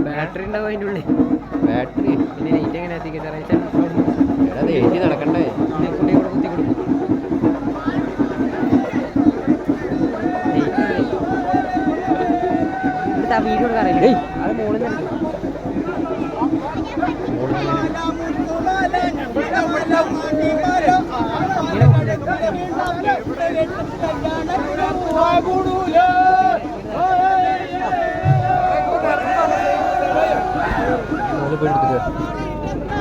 Battery ഉണ്ടാവും അതിൻ്റെ ഉള്ളിൽ. ബാറ്ററി പിന്നെ ലൈറ്റ് എങ്ങനെ എത്തിക്കുന്നത് എഴുതി നടക്കണ്ടേ? കുത്തി കൊടുക്കും. ഇവിടുത്തെ ആ വീഡിയോ കൊടുക്കാറില്ലേ? അത് മുകളിൽ നിന്ന് പോയി എടുത്തിട്ട്